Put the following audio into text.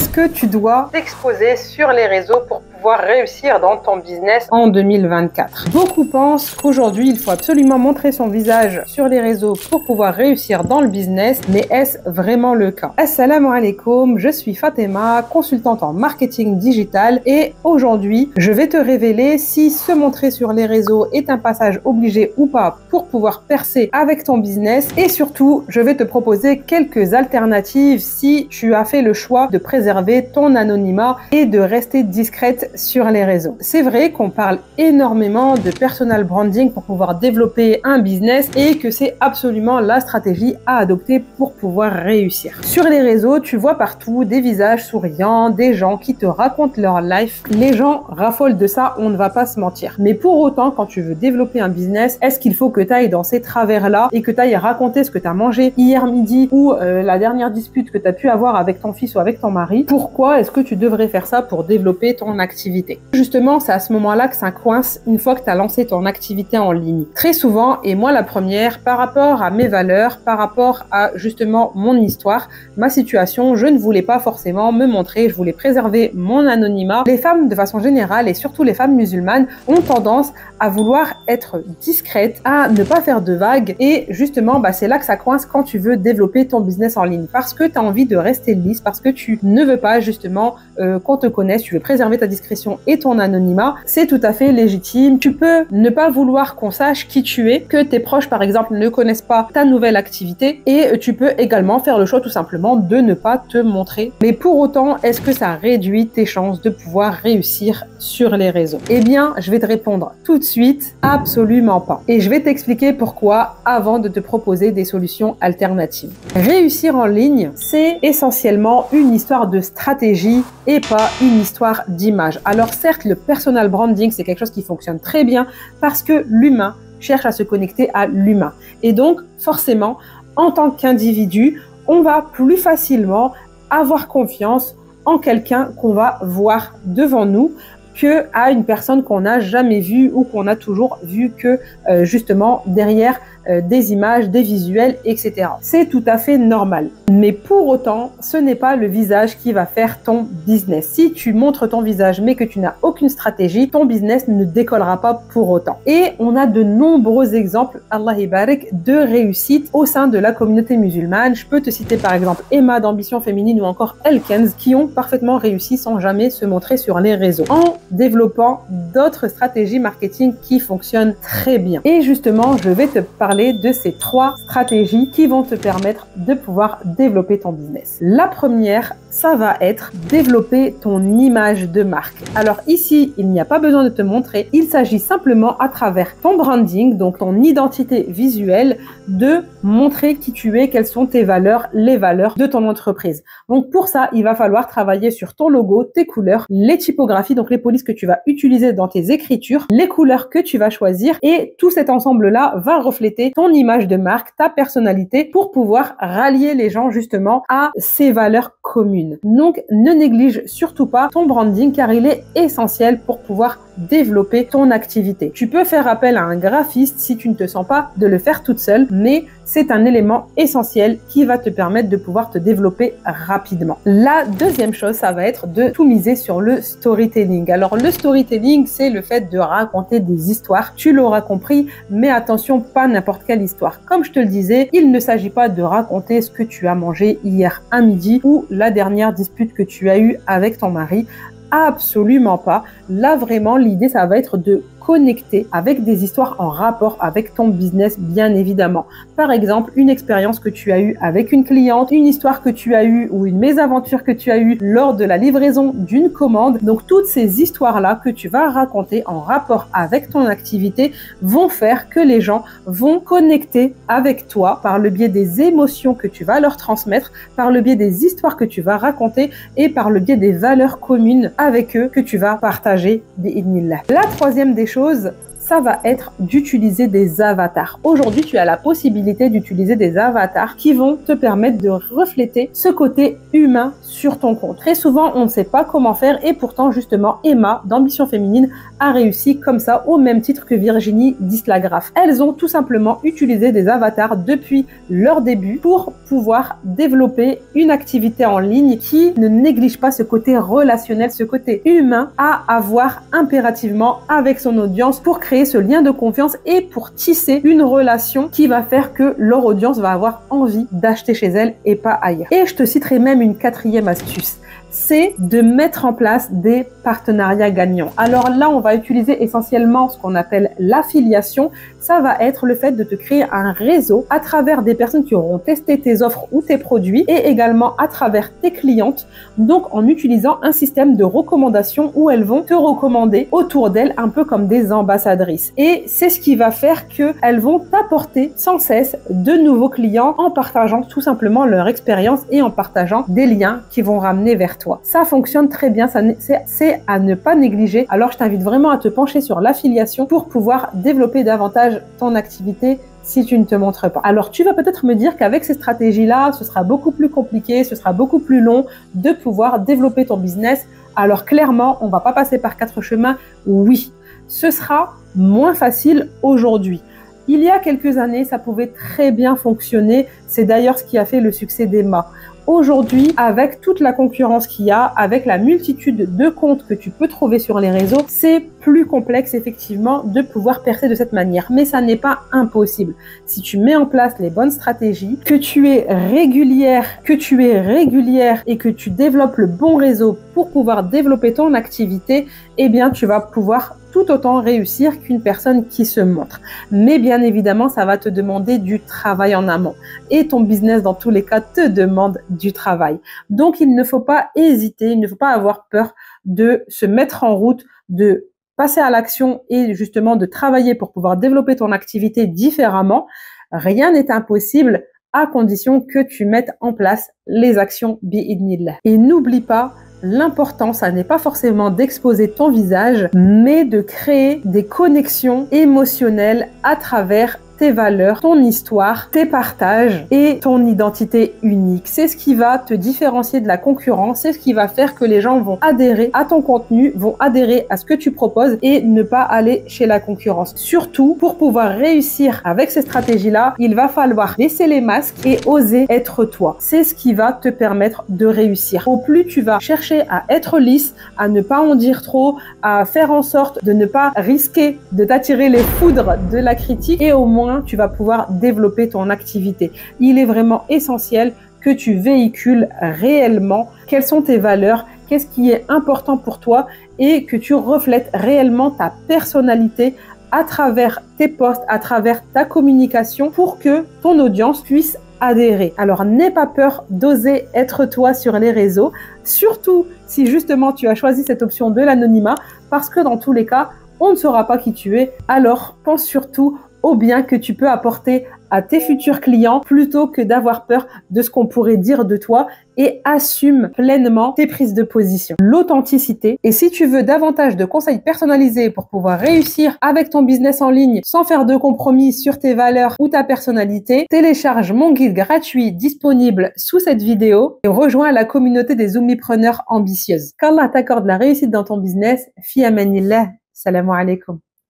Est-ce que tu dois t'exposer sur les réseaux pour pouvoir réussir dans ton business en 2024? Beaucoup pensent qu'aujourd'hui, il faut absolument montrer son visage sur les réseaux pour pouvoir réussir dans le business, mais est-ce vraiment le cas? Assalamu alaikum, je suis Fatima, consultante en marketing digital et aujourd'hui, je vais te révéler si se montrer sur les réseaux est un passage obligé ou pas pour pouvoir percer avec ton business et surtout, je vais te proposer quelques alternatives si tu as fait le choix de préserver ton anonymat et de rester discrète sur les réseaux. C'est vrai qu'on parle énormément de personal branding pour pouvoir développer un business et que c'est absolument la stratégie à adopter pour pouvoir réussir. Sur les réseaux, tu vois partout des visages souriants, des gens qui te racontent leur life. Les gens raffolent de ça, on ne va pas se mentir. Mais pour autant, quand tu veux développer un business, est-ce qu'il faut que tu ailles dans ces travers-là et que tu ailles raconter ce que tu as mangé hier midi ou la dernière dispute que tu as pu avoir avec ton fils ou avec ton mari? Pourquoi est-ce que tu devrais faire ça pour développer ton activité? Justement, c'est à ce moment-là que ça coince une fois que tu as lancé ton activité en ligne. Très souvent, et moi la première, par rapport à mes valeurs, par rapport à justement mon histoire, ma situation, je ne voulais pas forcément me montrer, je voulais préserver mon anonymat. Les femmes de façon générale et surtout les femmes musulmanes ont tendance à vouloir être discrètes, à ne pas faire de vagues et justement, c'est là que ça coince quand tu veux développer ton business en ligne parce que tu as envie de rester lisse, parce que tu ne veux pas justement qu'on te connaisse, tu veux préserver ta discrétion et ton anonymat, c'est tout à fait légitime. Tu peux ne pas vouloir qu'on sache qui tu es, que tes proches par exemple ne connaissent pas ta nouvelle activité et tu peux également faire le choix tout simplement de ne pas te montrer. Mais pour autant, est-ce que ça réduit tes chances de pouvoir réussir sur les réseaux? Eh bien, je vais te répondre tout de suite, absolument pas. Et je vais t'expliquer pourquoi avant de te proposer des solutions alternatives. Réussir en ligne, c'est essentiellement une histoire de stratégie et pas une histoire d'image. Alors certes, le personal branding, c'est quelque chose qui fonctionne très bien parce que l'humain cherche à se connecter à l'humain. Et donc, forcément, en tant qu'individu, on va plus facilement avoir confiance en quelqu'un qu'on va voir devant nous que à une personne qu'on n'a jamais vue ou qu'on a toujours vu que justement derrière des images, des visuels, etc. C'est tout à fait normal. Mais pour autant, ce n'est pas le visage qui va faire ton business. Si tu montres ton visage mais que tu n'as aucune stratégie, ton business ne décollera pas pour autant. Et on a de nombreux exemples, Allah barik, de réussite au sein de la communauté musulmane. Je peux te citer par exemple Emma d'Ambition Féminine ou encore Elkens qui ont parfaitement réussi sans jamais se montrer sur les réseaux en développant d'autres stratégies marketing qui fonctionnent très bien. Et justement, je vais te parler de ces 3 stratégies qui vont te permettre de pouvoir développer ton business. La première, ça va être développer ton image de marque. Alors ici, il n'y a pas besoin de te montrer, il s'agit simplement à travers ton branding, donc ton identité visuelle, de montrer qui tu es, quelles sont tes valeurs, les valeurs de ton entreprise. Donc pour ça, il va falloir travailler sur ton logo, tes couleurs, les typographies, donc les polices que tu vas utiliser dans tes écritures, les couleurs que tu vas choisir et tout cet ensemble-là va refléter ton image de marque, ta personnalité pour pouvoir rallier les gens justement à ces valeurs communes. Donc ne néglige surtout pas ton branding car il est essentiel pour pouvoir développer ton activité. Tu peux faire appel à un graphiste si tu ne te sens pas de le faire toute seule, mais c'est un élément essentiel qui va te permettre de pouvoir te développer rapidement. La deuxième chose, ça va être de tout miser sur le storytelling. Alors le storytelling, c'est le fait de raconter des histoires. Tu l'auras compris, mais attention, pas n'importe quelle histoire. Comme je te le disais, il ne s'agit pas de raconter ce que tu as mangé hier à midi ou la dernière dispute que tu as eue avec ton mari. Absolument pas. Là, vraiment, l'idée, ça va être de connecter avec des histoires en rapport avec ton business, bien évidemment. Par exemple, une expérience que tu as eue avec une cliente, une histoire que tu as eue ou une mésaventure que tu as eue lors de la livraison d'une commande. Donc, toutes ces histoires-là que tu vas raconter en rapport avec ton activité vont faire que les gens vont connecter avec toi par le biais des émotions que tu vas leur transmettre, par le biais des histoires que tu vas raconter et par le biais des valeurs communes avec eux que tu vas partager bi'idhnillah. La troisième des choses, ça va être d'utiliser des avatars. Aujourd'hui, tu as la possibilité d'utiliser des avatars qui vont te permettre de refléter ce côté humain sur ton compte. Très souvent, on ne sait pas comment faire et pourtant, justement, Emma d'Ambition Féminine a réussi comme ça au même titre que Virginie d'Islagraph. Elles ont tout simplement utilisé des avatars depuis leur début pour pouvoir développer une activité en ligne qui ne néglige pas ce côté relationnel, ce côté humain à avoir impérativement avec son audience pour créer ce lien de confiance et pour tisser une relation qui va faire que leur audience va avoir envie d'acheter chez elle et pas ailleurs. Et je te citerai même une quatrième astuce. C'est de mettre en place des partenariats gagnants. Alors là, on va utiliser essentiellement ce qu'on appelle l'affiliation. Ça va être le fait de te créer un réseau à travers des personnes qui auront testé tes offres ou tes produits et également à travers tes clientes. Donc, en utilisant un système de recommandation où elles vont te recommander autour d'elles un peu comme des ambassadrices. Et c'est ce qui va faire qu'elles vont t'apporter sans cesse de nouveaux clients en partageant tout simplement leur expérience et en partageant des liens qui vont ramener vers toi. Ça fonctionne très bien, c'est à ne pas négliger. Alors, je t'invite vraiment à te pencher sur l'affiliation pour pouvoir développer davantage ton activité si tu ne te montres pas. Alors, tu vas peut-être me dire qu'avec ces stratégies-là, ce sera beaucoup plus compliqué, ce sera beaucoup plus long de pouvoir développer ton business. Alors, clairement, on va pas passer par 4 chemins. Oui, ce sera moins facile aujourd'hui. Il y a quelques années, ça pouvait très bien fonctionner. C'est d'ailleurs ce qui a fait le succès d'Emma. Aujourd'hui, avec toute la concurrence qu'il y a, avec la multitude de comptes que tu peux trouver sur les réseaux, c'est plus complexe effectivement de pouvoir percer de cette manière. Mais ça n'est pas impossible. Si tu mets en place les bonnes stratégies, que tu es régulière et que tu développes le bon réseau pour pouvoir développer ton activité, eh bien, tu vas pouvoir tout autant réussir qu'une personne qui se montre. Mais bien évidemment, ça va te demander du travail en amont. Et ton business, dans tous les cas, te demande du travail. Donc, il ne faut pas hésiter, il ne faut pas avoir peur de se mettre en route, de passer à l'action et justement de travailler pour pouvoir développer ton activité différemment. Rien n'est impossible à condition que tu mettes en place les actions bi'idnillah. Et n'oublie pas, l'important, ça n'est pas forcément d'exposer ton visage, mais de créer des connexions émotionnelles à travers tes valeurs, ton histoire, tes partages et ton identité unique. C'est ce qui va te différencier de la concurrence, c'est ce qui va faire que les gens vont adhérer à ton contenu, vont adhérer à ce que tu proposes et ne pas aller chez la concurrence. Surtout, pour pouvoir réussir avec ces stratégies-là, il va falloir laisser les masques et oser être toi. C'est ce qui va te permettre de réussir. Au plus tu vas chercher à être lisse, à ne pas en dire trop, à faire en sorte de ne pas risquer de t'attirer les foudres de la critique et au moins tu vas pouvoir développer ton activité. Il est vraiment essentiel que tu véhicules réellement quelles sont tes valeurs, qu'est-ce qui est important pour toi et que tu reflètes réellement ta personnalité à travers tes posts, à travers ta communication pour que ton audience puisse adhérer. Alors, n'aie pas peur d'oser être toi sur les réseaux, surtout si justement tu as choisi cette option de l'anonymat parce que dans tous les cas, on ne saura pas qui tu es. Alors, pense surtout au bien que tu peux apporter à tes futurs clients plutôt que d'avoir peur de ce qu'on pourrait dire de toi et assume pleinement tes prises de position. L'authenticité. Et si tu veux davantage de conseils personnalisés pour pouvoir réussir avec ton business en ligne sans faire de compromis sur tes valeurs ou ta personnalité, télécharge mon guide gratuit disponible sous cette vidéo et rejoins la communauté des Oomipreneurs ambitieuses. Qu'Allah t'accorde la réussite dans ton business. Fi amanillah. Salam alaikum.